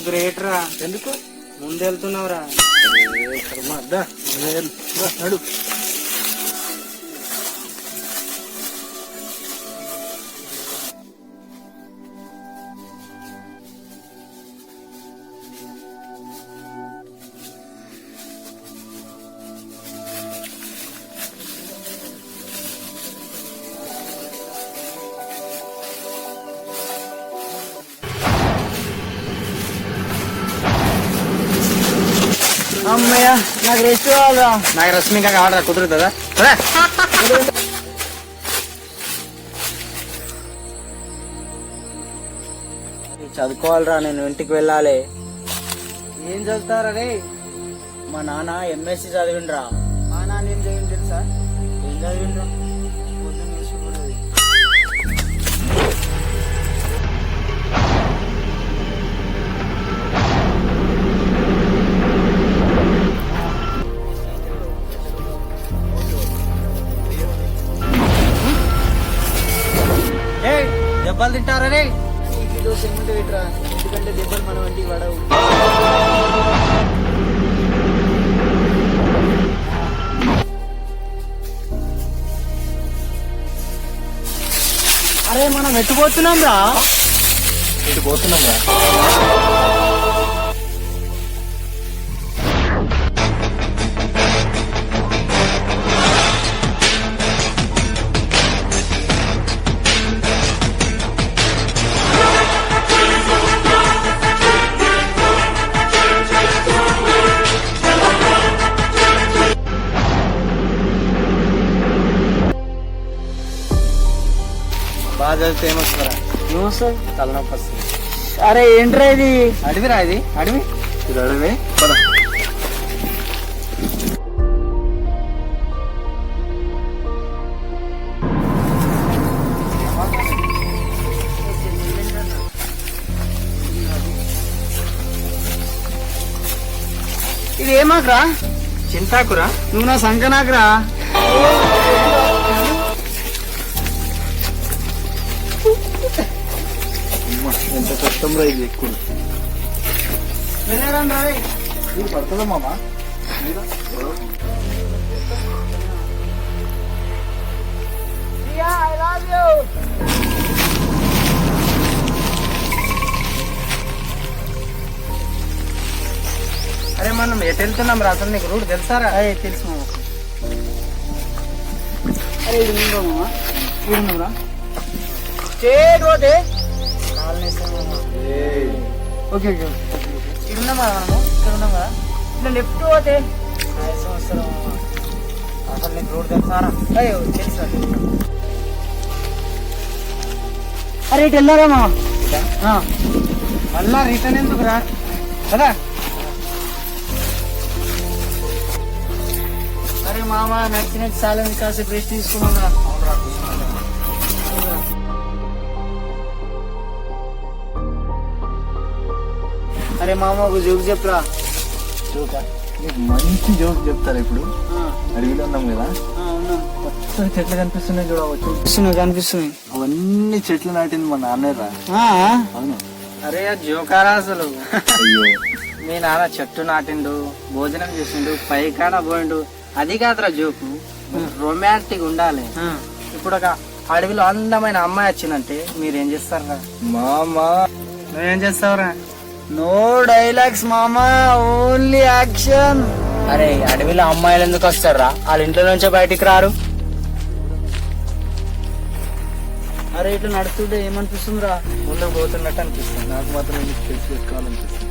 నువ్వు గ్రేట్ రా. ఎందుకు ముందెళ్తున్నావురా. నడు. అమ్మయ్య నాకు రెస్ట్ కావాలరా. నాకు రశ్మిక కావాలరా, కుదురుతుందా? చదువుకోవాలరా, నేను ఇంటికి వెళ్ళాలి. ఏం చదువుతారా రే? మా నాన్న ఎంఎస్సి చదివిండ్రా. మా నాన్న ఏం చదివింది తెలుసా? ఏం చదివిండ్రా? దెబ్బలు తింటారా రే? ఇంటిలో సిమెంట్ పెట్టరా, ఎందుకంటే దెబ్బలు మన వంటికి పడవు. అరే మనం ఎట్టుపోతున్నాం రా. ఎటు పోతున్నాం రా? బాగా చదివితే ఏమొస్తుందా? ఏమొస్తుంది? తలనొప్పి వస్తుంది. అరే ఏంట్రా ఇది? అడవిరా ఇది, అడవి. ఇది అడవి. పద. ఇది ఏమాకరా? చింతాకురా. నువ్వు నా సంకనాకరా. ఎంత కష్టంలో ఇది ఎక్కువ. మీరు పడుతుందా మామా? అరే మనం ఎటు వెళ్తున్నాం రా? అసలు నీకు రూట్ తెలుసారా? అరే తెలుసు మామ. అరే ఇది ఉందా మామ? ఇడున్నారా? స్ట్రేట్ పోతే ఓకే ఓకే ఇడున్నామా మనము? ఇక్కడ ఉన్నాం కదా. ఇట్లా లెఫ్ట్ పోతే సంవత్సరం. అసలు నీకు రూట్ తెలుసారా? అయ్యో తెలుసా. అరే ఇటు వెళ్ళారా మామ? మళ్ళా రిటర్న్ ఎందుకు రా? కదా. అరే మామ నచ్చినట్టు చాలా కాసేపు రెస్ట్ తీసుకున్నాం కదా. అరే మామ ఒక జోక్ చెప్పరా. జోకా? నీకు మంచి జోక్ చెప్తారా ఇప్పుడు? అడవిలో ఉన్నాం కదా, అవునా? కొత్త చెట్లు కనిపిస్తున్నాయి చూడవచ్చు. కనిపిస్తున్నాయి. అవన్నీ చెట్లు నాటింది మా నాన్నే రా. అవును. అరే జోకారా అసలు. అయ్యో, మీ నాన్న చెట్టు నాటిండు, భోజనం చేసిండు, పైకాన పోయిండు. అది కాదురా జోకు, రొమాంటిక్ ఉండాలి. ఇప్పుడు ఒక అడవిలో అందమైన అమ్మాయి వచ్చిందంటే మీరేం చేస్తారా? మామా నువ్వేం చేస్తావురా? నో డైలాగ్స్ మామా, ఓన్లీ యాక్షన్. అరే అడవిలో అమ్మాయిలు ఎందుకు వస్తారా? వాళ్ళ ఇంట్లో నుంచే బయటికి రారు. అరే ఇట్లా నడుస్తుంటే ఏమనిపిస్తుందిరా? ముందుకు పోతున్నట్టు అనిపిస్తుంది. నాకు మాత్రం ఎందుకు తెలిసి పెట్టుకోవాలనిపిస్తుంది.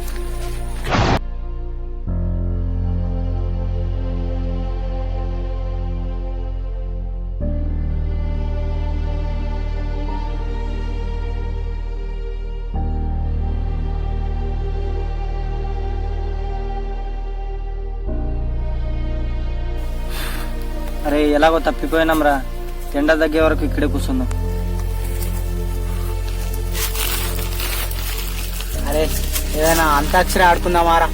అరే ఎలాగో తప్పిపోయినాం రా, ఎండ తగ్గే వరకు ఇక్కడే కూర్చుందాం. అరే ఏదైనా అంతాక్షరి ఆడుకుందామారా?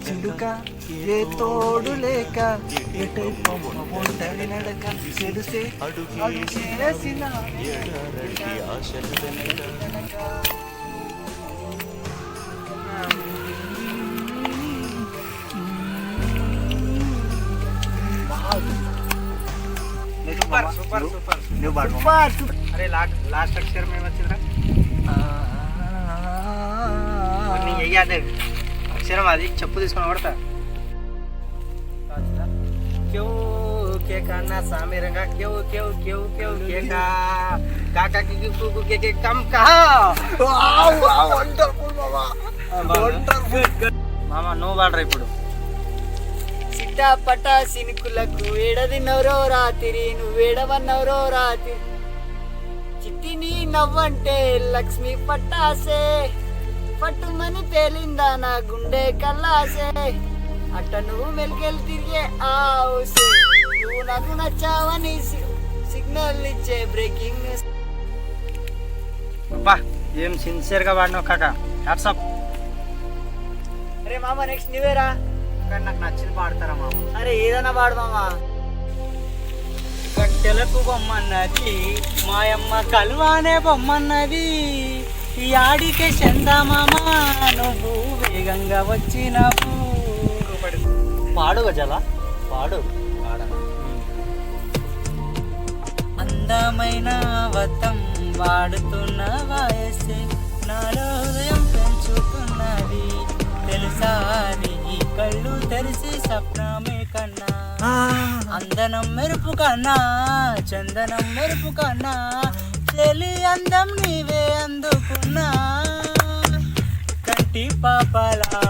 చిలుక ఏ తోడు లేక ఎటైపు ఒంటరి నడక చెడుసే అడుగేసిన సూపర్ సూపర్ సూపర్ నువ్వు పాడు అరే లాస్ట్ అక్షరం ఏమొచ్చిందిరా నీ అయ్యాదే అక్షరం అది చెప్పు తీసుకొని కొడతా క్యూ కే కన్నా సామీరంగా క్యూ క్యూ క్యూ క్యూ కే కా కాకా కి కు కే కే కమ్ కహా మామ నువ్వు వాడరా ఇప్పుడు చిట్టాపట సినుకులకు ఏడదిన్నవరో రాత్రి నువ్వేడవన్నవరో రాత్రి చిట్టిని నవ్వంటే లక్ష్మి పట్టాసే పట్టుమని తేలిందా నా గుండె కల్లాసే అట్ట నువ్వు మెలికెళ్ళి తిరిగే ఆసే నువ్వు నాకు నచ్చావని సిగ్నల్ ఇచ్చే బ్రేకింగ్ న్యూస్. అబ్బా ఏం సిన్సియర్గా వాడినావు కాక వాట్సాప్ అరే మామ నెక్స్ట్ నువ్వేరా. కానీ నాకు నచ్చింది పాడతారా మామ అరే ఏదైనా పాడు మామ. కట్టెలకు బొమ్మన్నది మాయమ్మ కలువానే బొమ్మన్నది ఈ ఆడికే చందమామ నువ్వు వేగంగా వచ్చినవు పాడు గజల పాడు అందమైన వతం వాడుతున్న వయస్సే నాలో హృదయం పెంచుతున్నది తెలుసా నీ కళ్ళు తెరిసి స్వప్నమే కన్నా అందనం మెరుపు కన్నా చందనం మెరుపు కన్నా చెలి అందం నీవే అందుకున్నా కంటి పాపలా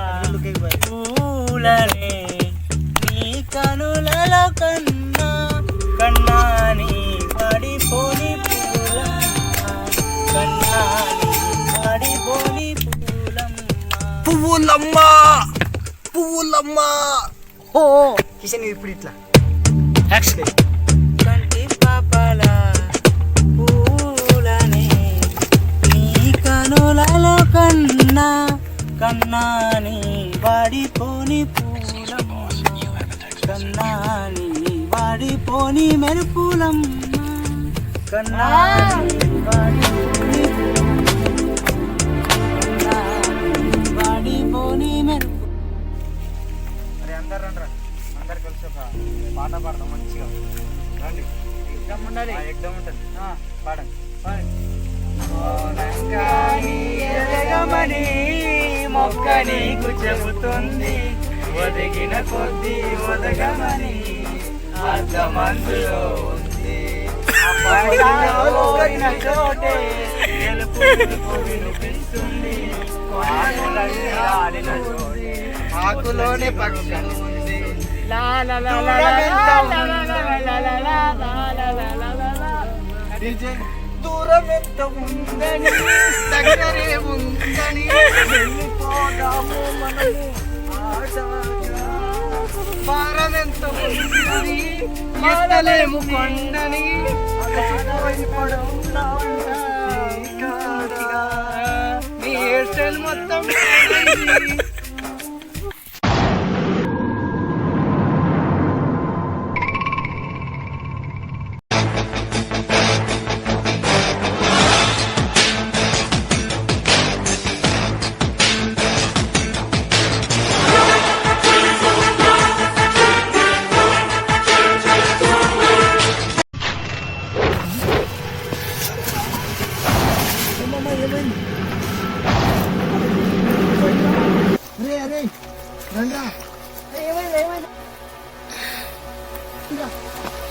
పూలనే నీ కనులలో కన్నా కన్నా నీ పడిపోని పూలమ్మ కన్నా నీ పడిపోని పువ్వులమ్మ పువ్వులమ్మ ఓ కిషన్ ఇప్పుడు ఇట్లా కంటి పాపల పూలనే నీ కనులలో కన్నా కన్నా నీ వాడిపోని పూలమ్మ కన్నా నీ వాడిపోని మెరుపులమ్మ కన్నా నీ వాడిపోని కన్నా నీ వాడిపోని మెరుపు. అరే అందరు రండి అందరు కలిసి ఒక పాట పాడదాం మంచిగా రండి ఎగ్జామ్ ఉండాలి ఎగ్జామ్ ఉంటుంది పాడండి ఎదగమని మొక్క నీకు చెబుతుంది ఒదిగిన కొద్ది ఒదగమని అర్థమందులో ఉంది కోరిన చోటే గెలుపు వినిపిస్తుంది ఆడిన చోటే ఆకులోనే పక్షం ఉంది దూరం ఎంత ఉందని దగ్గరే ఉందని వెళ్ళిపోదాము మనము ఆశగా భారం ఎంత ఉందని ఎత్తలేము కొండని నీ హెయిర్ స్టైల్ మొత్తం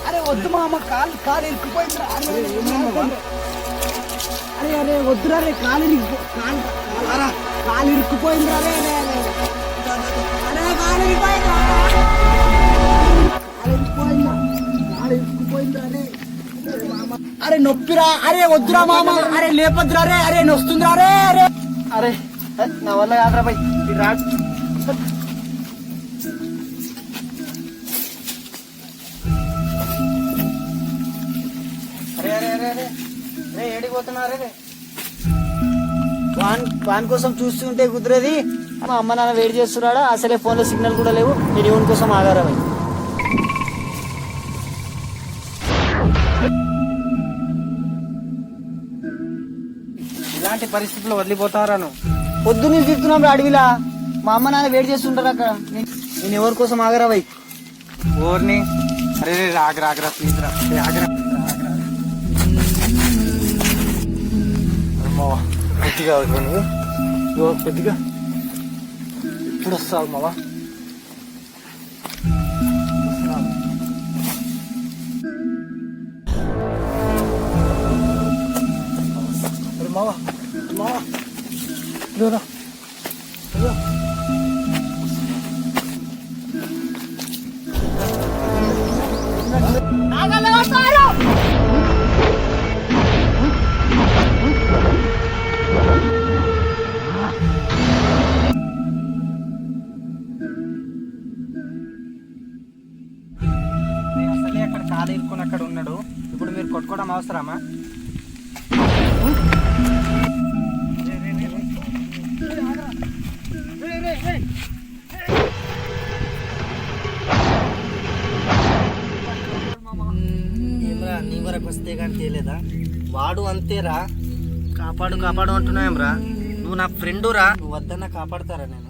అరే వద్దు మామ కాలు కాలు ఇరుక్కుపోయింది. అరే అరే వద్దురా రే కాలు కాలు ఇరుక్కుపోయింది. అరే అరే అరే అరే కాలు ఇరుక్కుపోయింది. అరే నొప్పిరా. అరే వద్దురా మామ. అరే లేపద్దురా రే. అరే నొస్తుందిరా రే. అరే అరే నా వల్ల కాదురా బై రాడు అరే అరే అరే అరే రే ఏడికి పోతున్నారే రే వాన్ కోసం చూస్తుంటే కుదిరేది. మా అమ్మ నాన్న వెయిట్ చేస్తున్నాడా, అసలే ఫోన్లో సిగ్నల్ కూడా లేవు. నేను ఎవరి కోసం ఆగారా భయ్? ఇలాంటి పరిస్థితుల్లో వదిలిపోతారాను. పొద్దు నుంచి తిరుగుతున్నాం రా అడవిలా. మా అమ్మ నాన్న వెయిట్ చేస్తుంటారు అక్కడ. నేను ఎవరి కోసం ఆగరా భయ్? ఊరిని అరే రాగరా ప్లీజ్ రా ఆగరా. మావా కొద్దిగా నువ్వు కొద్దిగా ఇప్పుడు వస్తావు మావా. మావా మావా ఇదిగోరా. అసలే అక్కడ కాలు ఇరుక్కుని అక్కడ ఉన్నాడు. ఇప్పుడు మీరు కొట్టుకోవడం అవసరమా? ఏమరా నీ వరకు వస్తే కానీ తేలేదా? వాడు అంతేరా, కాపాడు అంటున్నాయంరా. నువ్వు నా ఫ్రెండు రా, నువ్వు వద్దన్నా కాపాడతారా నేను?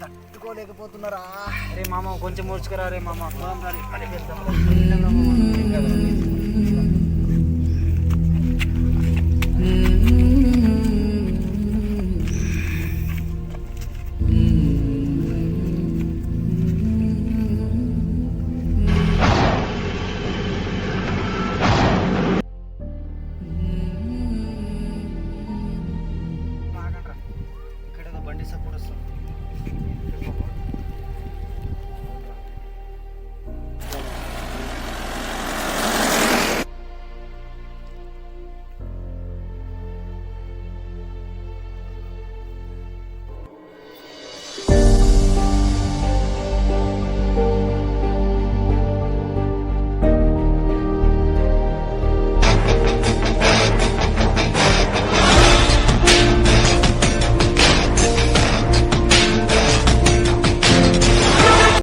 తట్టుకోలేకపోతున్నారా? అరే మామ కొంచెం మూర్చుకురా. రే మామ